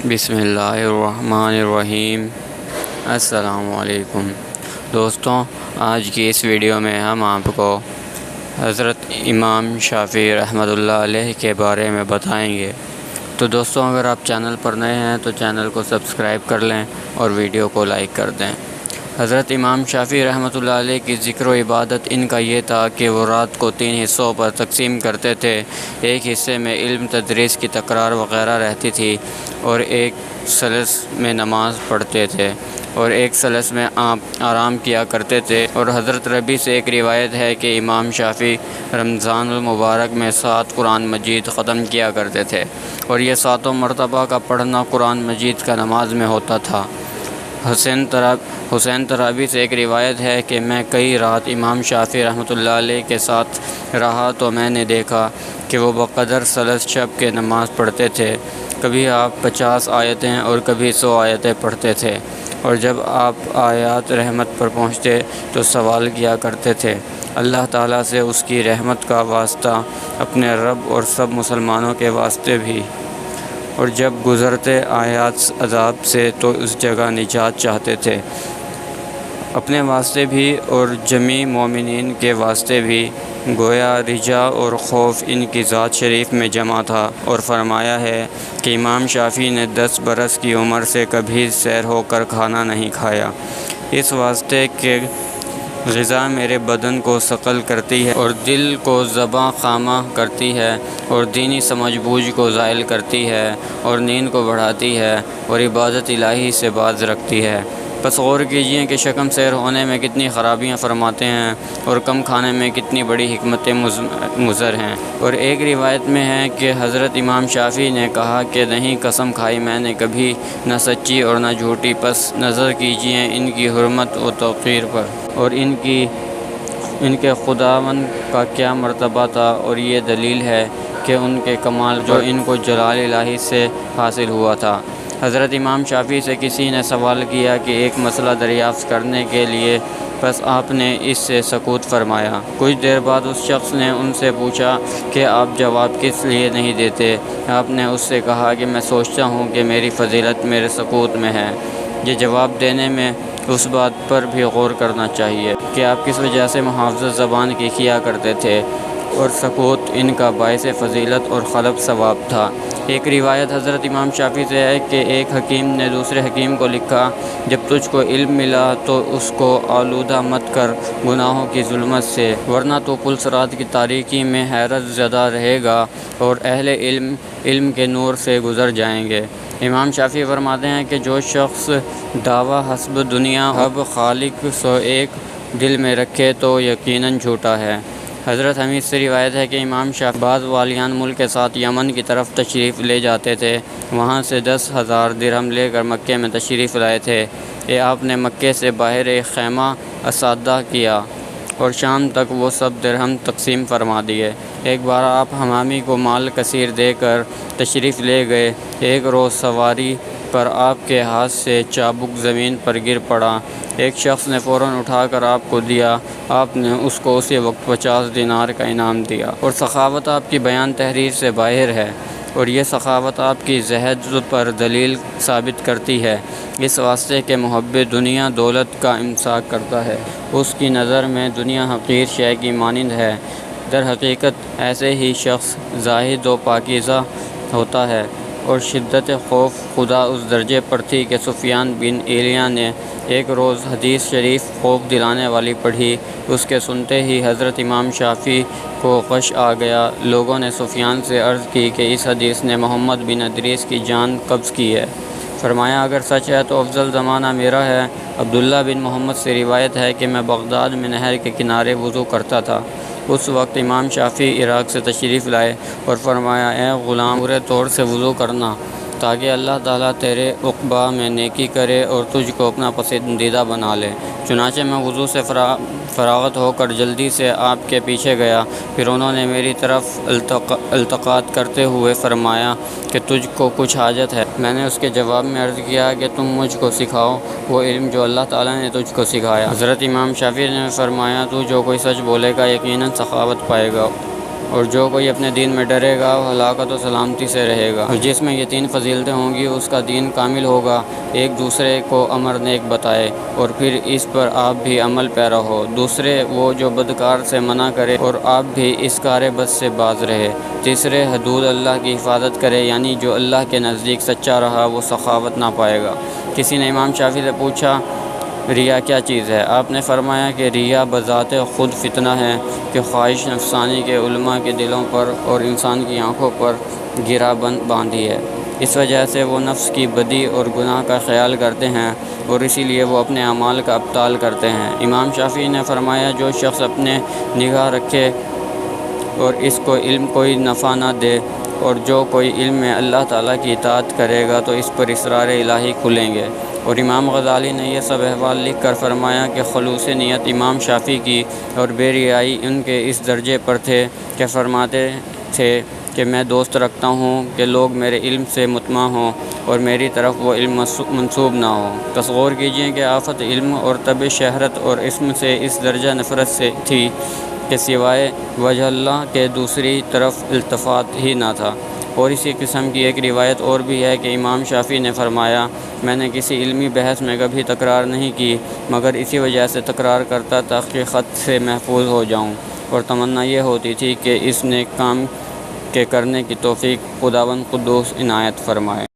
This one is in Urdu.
بسم اللہ الرحمن الرحیم۔ السلام علیکم دوستوں، آج کی اس ویڈیو میں ہم آپ کو حضرت امام شافعی رحمۃ اللہ علیہ کے بارے میں بتائیں گے۔ تو دوستوں، اگر آپ چینل پر نئے ہیں تو چینل کو سبسکرائب کر لیں اور ویڈیو کو لائک کر دیں۔ حضرت امام شافعی رحمۃ اللہ علیہ کی ذکر و عبادت ان کا یہ تھا کہ وہ رات کو 3 حصوں پر تقسیم کرتے تھے۔ ایک حصے میں علم، تدریس کی تکرار وغیرہ رہتی تھی، اور ایک ثلث میں نماز پڑھتے تھے، اور ایک ثلث میں آپ آرام کیا کرتے تھے۔ اور حضرت ربیع سے ایک روایت ہے کہ امام شافعی رمضان المبارک میں 7 قرآن مجید ختم کیا کرتے تھے، اور یہ 7 مرتبہ کا پڑھنا قرآن مجید کا نماز میں ہوتا تھا۔ حسین ترابی سے ایک روایت ہے کہ میں کئی رات امام شافعی رحمۃ اللہ علیہ کے ساتھ رہا تو میں نے دیکھا کہ وہ بقدر ثلث شب کے نماز پڑھتے تھے۔ کبھی آپ 50 آیتیں اور کبھی 100 آیتیں پڑھتے تھے، اور جب آپ آیات رحمت پر پہنچتے تو سوال کیا کرتے تھے اللہ تعالیٰ سے اس کی رحمت کا واسطہ، اپنے رب اور سب مسلمانوں کے واسطے بھی، اور جب گزرتے آیات عذاب سے تو اس جگہ نجات چاہتے تھے، اپنے واسطے بھی اور جمیع مومنین کے واسطے بھی، گویا رجا اور خوف ان کی ذات شریف میں جمع تھا۔ اور فرمایا ہے کہ امام شافعی نے 10 برس کی عمر سے کبھی سیر ہو کر کھانا نہیں کھایا، اس واسطے کہ غذا میرے بدن کو ثقل کرتی ہے اور دل کو ذبح خامہ کرتی ہے، اور دینی سمجھ بوجھ کو زائل کرتی ہے، اور نیند کو بڑھاتی ہے، اور عبادت الہی سے باز رکھتی ہے۔ بس غور کیجئے کہ شکم سیر ہونے میں کتنی خرابیاں فرماتے ہیں، اور کم کھانے میں کتنی بڑی حکمتیں مضر ہیں۔ اور ایک روایت میں ہے کہ حضرت امام شافعی نے کہا کہ نہیں قسم کھائی میں نے کبھی نہ سچی اور نہ جھوٹی، پس نظر کیجئے ان کی حرمت و توقیر پر، اور ان کے خداوند کا کیا مرتبہ تھا، اور یہ دلیل ہے کہ ان کے کمال جو ان کو جلال الہی سے حاصل ہوا تھا۔ حضرت امام شافعی سے کسی نے سوال کیا کہ ایک مسئلہ دریافت کرنے کے لیے، بس آپ نے اس سے سکوت فرمایا۔ کچھ دیر بعد اس شخص نے ان سے پوچھا کہ آپ جواب کس لیے نہیں دیتے؟ آپ نے اس سے کہا کہ میں سوچتا ہوں کہ میری فضیلت میرے سکوت میں ہے۔ یہ جواب دینے میں اس بات پر بھی غور کرنا چاہیے کہ آپ کس وجہ سے محافظت زبان کی کیا کرتے تھے، اور سکوت ان کا باعث فضیلت اور خلب ثواب تھا۔ ایک روایت حضرت امام شافعی سے ہے کہ ایک حکیم نے دوسرے حکیم کو لکھا جب تجھ کو علم ملا تو اس کو آلودہ مت کر گناہوں کی ظلمت سے، ورنہ تو پل صراط کی تاریکی میں حیرت زدہ رہے گا، اور اہل علم کے نور سے گزر جائیں گے۔ امام شافعی فرماتے ہیں کہ جو شخص دعویٰ حسب دنیا اب خالق سو ایک دل میں رکھے تو یقیناً جھوٹا ہے۔ حضرت حمید سے روایت ہے کہ امام شافعی بعض والیان ملک کے ساتھ یمن کی طرف تشریف لے جاتے تھے، وہاں سے 10,000 درہم لے کر مکے میں تشریف لائے تھے۔ آپ نے مکے سے باہر ایک خیمہ اسادہ کیا، اور شام تک وہ سب درہم تقسیم فرما دیے۔ ایک بار آپ حمامی کو مال کثیر دے کر تشریف لے گئے۔ ایک روز سواری پر آپ کے ہاتھ سے چابک زمین پر گر پڑا، ایک شخص نے فوراً اٹھا کر آپ کو دیا، آپ نے اس کو اسی وقت 50 دینار کا انعام دیا۔ اور سخاوت آپ کی بیان تحریر سے باہر ہے، اور یہ سخاوت آپ کی زہد پر دلیل ثابت کرتی ہے، اس واسطے کہ محب دنیا دولت کا امساک کرتا ہے، اس کی نظر میں دنیا حقیر شے کی مانند ہے۔ در حقیقت ایسے ہی شخص زاہد و پاکیزہ ہوتا ہے۔ اور شدت خوف خدا اس درجے پر تھی کہ سفیان بن علیہ نے ایک روز حدیث شریف خوف دلانے والی پڑھی، اس کے سنتے ہی حضرت امام شافعی کو غش آ گیا۔ لوگوں نے سفیان سے عرض کی کہ اس حدیث نے محمد بن ادریس کی جان قبض کی ہے۔ فرمایا اگر سچ ہے تو افضل زمانہ میرا ہے۔ عبداللہ بن محمد سے روایت ہے کہ میں بغداد میں نہر کے کنارے وضو کرتا تھا، اس وقت امام شافعی عراق سے تشریف لائے اور فرمایا اے غلام، پورے طور سے وضو کرنا تاکہ اللہ تعالیٰ تیرے عقبہ میں نیکی کرے اور تجھ کو اپنا پسندیدہ بنا لے۔ چنانچہ میں وضو سے فراغت ہو کر جلدی سے آپ کے پیچھے گیا، پھر انہوں نے میری طرف التقاط کرتے ہوئے فرمایا کہ تجھ کو کچھ حاجت ہے؟ میں نے اس کے جواب میں عرض کیا کہ تم مجھ کو سکھاؤ وہ علم جو اللہ تعالیٰ نے تجھ کو سکھایا۔ حضرت امام شافعی نے فرمایا تو جو کوئی سچ بولے گا یقیناً سخاوت پائے گا، اور جو کوئی اپنے دین میں ڈرے گا وہ ہلاکت و سلامتی سے رہے گا، اور جس میں یہ 3 فضیلتیں ہوں گی اس کا دین کامل ہوگا۔ ایک دوسرے کو امر نیک بتائے اور پھر اس پر آپ بھی عمل پیرا ہو، دوسرے وہ جو بدکار سے منع کرے اور آپ بھی اس کار بد سے باز رہے، تیسرے حدود اللہ کی حفاظت کرے، یعنی جو اللہ کے نزدیک سچا رہا وہ سخاوت نہ پائے گا۔ کسی نے امام شافعی سے پوچھا ریا کیا چیز ہے؟ آپ نے فرمایا کہ ریا بذات خود فتنہ ہے کہ خواہش نفسانی کے علماء کے دلوں پر اور انسان کی آنکھوں پر گرا بند باندھی ہے، اس وجہ سے وہ نفس کی بدی اور گناہ کا خیال کرتے ہیں اور اسی لیے وہ اپنے اعمال کا ابطال کرتے ہیں۔ امام شافعی نے فرمایا جو شخص اپنے نگاہ رکھے اور اس کو علم کوئی نفع نہ دے، اور جو کوئی علم میں اللہ تعالیٰ کی اطاعت کرے گا تو اس پر اسرار الہی کھلیں گے۔ اور امام غزالی نے یہ سب احوال لکھ کر فرمایا کہ خلوص نیت امام شافعی کی اور بے ریائی ان کے اس درجے پر تھے کہ فرماتے تھے کہ میں دوست رکھتا ہوں کہ لوگ میرے علم سے مطمع ہوں اور میری طرف وہ علم منسوب نہ ہو۔ تصور کیجئے کہ آفت علم اور طب شہرت اور اسم سے اس درجہ نفرت سے تھی کہ سوائے وجہ اللہ کے دوسری طرف التفات ہی نہ تھا۔ اور اسی قسم کی ایک روایت اور بھی ہے کہ امام شافعی نے فرمایا میں نے کسی علمی بحث میں کبھی تکرار نہیں کی مگر اسی وجہ سے تکرار کرتا تاکہ خط سے محفوظ ہو جاؤں، اور تمنا یہ ہوتی تھی کہ اس نیک کام کے کرنے کی توفیق خداوند قدوس عنایت فرمائے۔